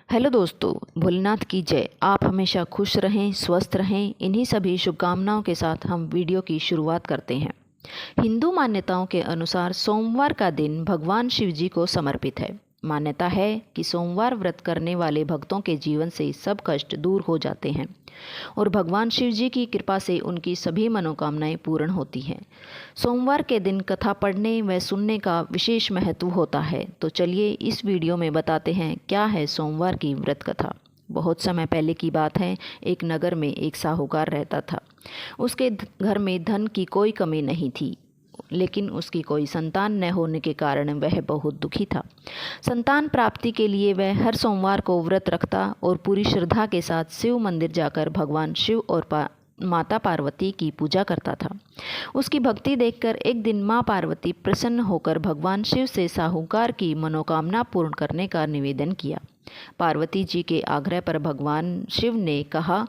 Hello दोस्तों, भोलेनाथ की जय। आप हमेशा खुश रहें, स्वस्थ रहें। इन्हीं सभी शुभकामनाओं के साथ हम वीडियो की शुरुआत करते हैं। हिंदू मान्यताओं के अनुसार सोमवार का दिन भगवान शिव जी को समर्पित है। मान्यता है कि सोमवार व्रत करने वाले भक्तों के जीवन से सब कष्ट दूर हो जाते हैं और भगवान शिव जी की कृपा से उनकी सभी मनोकामनाएं पूर्ण होती हैं। सोमवार के दिन कथा पढ़ने व सुनने का विशेष महत्व होता है। तो चलिए इस वीडियो में बताते हैं क्या है सोमवार की व्रत कथा। बहुत समय पहले की बात है। एक नगर में एक साहूकार रहता था। उसके घर में धन की कोई कमी नहीं थी, लेकिन उसकी कोई संतान न होने के कारण वह बहुत दुखी था। संतान प्राप्ति के लिए वह हर सोमवार को व्रत रखता और पूरी श्रद्धा के साथ शिव मंदिर जाकर भगवान शिव और माता पार्वती की पूजा करता था। उसकी भक्ति देखकर एक दिन माँ पार्वती प्रसन्न होकर भगवान शिव से साहूकार की मनोकामना पूर्ण करने का निवेदन किया। पार्वती जी के आग्रह पर भगवान शिव ने कहा,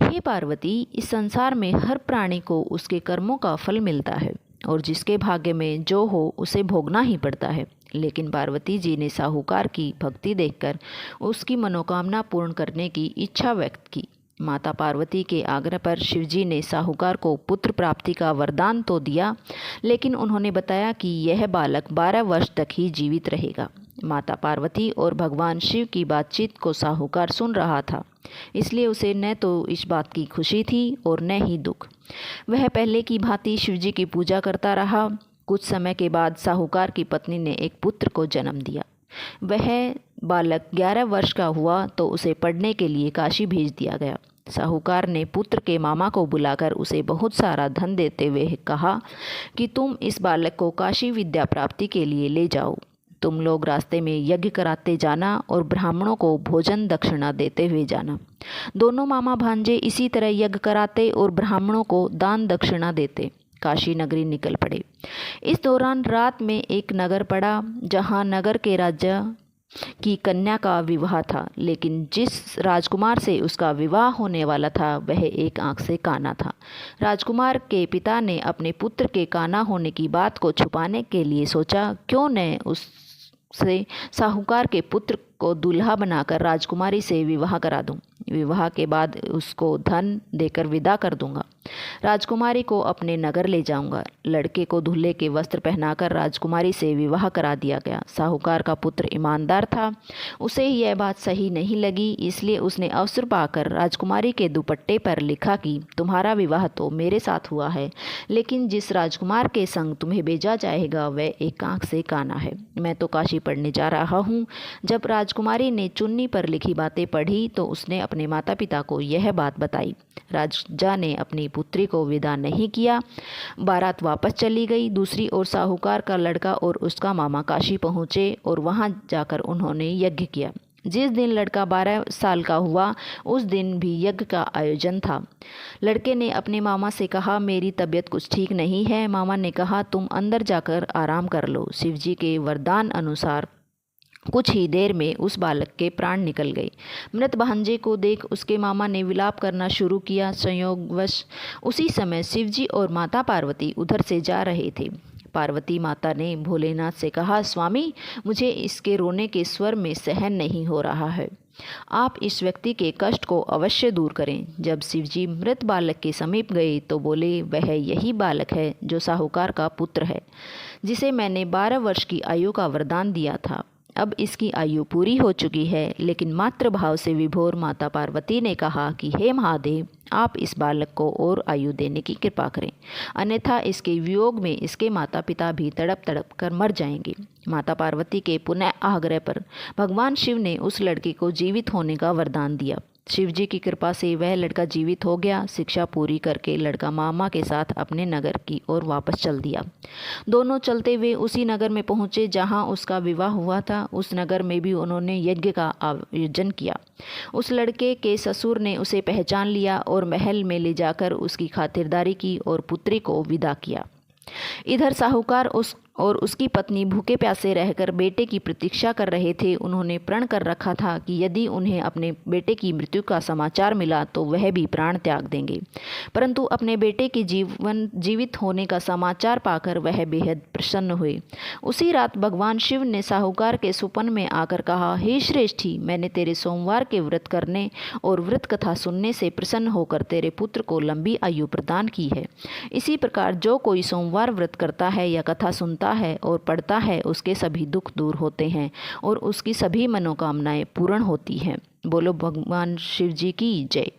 हे पार्वती, इस संसार में हर प्राणी को उसके कर्मों का फल मिलता है और जिसके भाग्य में जो हो उसे भोगना ही पड़ता है। लेकिन पार्वती जी ने साहूकार की भक्ति देखकर उसकी मनोकामना पूर्ण करने की इच्छा व्यक्त की। माता पार्वती के आग्रह पर शिवजी ने साहूकार को पुत्र प्राप्ति का वरदान तो दिया, लेकिन उन्होंने बताया कि यह बालक 12 वर्ष तक ही जीवित रहेगा। माता पार्वती और भगवान शिव की बातचीत को साहूकार सुन रहा था, इसलिए उसे न तो इस बात की खुशी थी और न ही दुख। वह पहले की भांति शिवजी की पूजा करता रहा। कुछ समय के बाद साहूकार की पत्नी ने एक पुत्र को जन्म दिया। वह बालक 11 वर्ष का हुआ तो उसे पढ़ने के लिए काशी भेज दिया गया। साहूकार ने पुत्र के मामा को बुलाकर उसे बहुत सारा धन देते हुए कहा कि तुम इस बालक को काशी विद्या प्राप्ति के लिए ले जाओ। तुम लोग रास्ते में यज्ञ कराते जाना और ब्राह्मणों को भोजन दक्षिणा देते हुए जाना। दोनों मामा भांजे इसी तरह यज्ञ कराते और ब्राह्मणों को दान दक्षिणा देते काशी नगरी निकल पड़े। इस दौरान रात में एक नगर पड़ा जहाँ नगर के राजा की कन्या का विवाह था, लेकिन जिस राजकुमार से उसका विवाह होने वाला था वह एक आंख से काना था। राजकुमार के पिता ने अपने पुत्र के काना होने की बात को छुपाने के लिए सोचा, क्यों न उससे साहूकार के पुत्र को दूल्हा बनाकर राजकुमारी से विवाह करा दूं। विवाह के बाद उसको धन देकर विदा कर दूंगा। राजकुमारी को अपने नगर ले जाऊंगा। लड़के को दूल्हे के वस्त्र पहनाकर राजकुमारी से विवाह करा दिया गया। साहूकार का पुत्र ईमानदार था। उसे यह बात सही नहीं लगी, इसलिए उसने अवसर पाकर राजकुमारी के दुपट्टे पर लिखा कि तुम्हारा विवाह तो मेरे साथ हुआ है, लेकिन जिस राजकुमार के संग तुम्हें भेजा जाएगा वह एक आंख से काना है। मैं तो काशी पढ़ने जा रहा हूँ। जब राजकुमारी ने चुन्नी पर लिखी बातें पढ़ी तो उसने अपने माता पिता को यह बात बताई। राजा ने अपनी पुत्री को विदा नहीं किया। बारात वापस चली गई। दूसरी ओर साहूकार का लड़का और उसका मामा काशी पहुँचे और वहां जाकर उन्होंने यज्ञ किया। जिस दिन लड़का 12 साल का हुआ उस दिन भी यज्ञ का आयोजन था। लड़के ने अपने मामा से कहा, मेरी तबीयत कुछ ठीक नहीं है। मामा ने कहा, तुम अंदर जाकर आराम कर लो। शिवजी के वरदान अनुसार कुछ ही देर में उस बालक के प्राण निकल गए। मृत भांजे को देख उसके मामा ने विलाप करना शुरू किया। संयोगवश उसी समय शिवजी और माता पार्वती उधर से जा रहे थे। पार्वती माता ने भोलेनाथ से कहा, स्वामी, मुझे इसके रोने के स्वर में सहन नहीं हो रहा है। आप इस व्यक्ति के कष्ट को अवश्य दूर करें। जब शिवजी मृत बालक के समीप गए तो बोले, वह यही बालक है जो साहूकार का पुत्र है, जिसे मैंने 12 वर्ष की आयु का वरदान दिया था। अब इसकी आयु पूरी हो चुकी है। लेकिन मातृ भाव से विभोर माता पार्वती ने कहा कि हे महादेव, आप इस बालक को और आयु देने की कृपा करें, अन्यथा इसके वियोग में इसके माता पिता भी तड़प तड़प कर मर जाएंगे। माता पार्वती के पुनः आग्रह पर भगवान शिव ने उस लड़के को जीवित होने का वरदान दिया। शिवजी की कृपा से वह लड़का जीवित हो गया। शिक्षा पूरी करके लड़का मामा के साथ अपने नगर की ओर वापस चल दिया। दोनों चलते हुए उसी नगर में पहुंचे जहां उसका विवाह हुआ था। उस नगर में भी उन्होंने यज्ञ का आयोजन किया। उस लड़के के ससुर ने उसे पहचान लिया और महल में ले जाकर उसकी खातिरदारी की और पुत्री को विदा किया। इधर साहूकार और उसकी पत्नी भूखे प्यासे रहकर बेटे की प्रतीक्षा कर रहे थे। उन्होंने प्रण कर रखा था कि यदि उन्हें अपने बेटे की मृत्यु का समाचार मिला तो वह भी प्राण त्याग देंगे, परंतु अपने बेटे के जीवित होने का समाचार पाकर वह बेहद प्रसन्न हुए। उसी रात भगवान शिव ने साहूकार के स्वप्न में आकर कहा, हे श्रेष्ठी, मैंने तेरे सोमवार के व्रत करने और व्रत कथा सुनने से प्रसन्न होकर तेरे पुत्र को लंबी आयु प्रदान की है। इसी प्रकार जो कोई सोमवार व्रत करता है या कथा सुनता है और पढ़ता है, उसके सभी दुख दूर होते हैं और उसकी सभी मनोकामनाएं पूर्ण होती हैं। बोलो भगवान शिव जी की जय।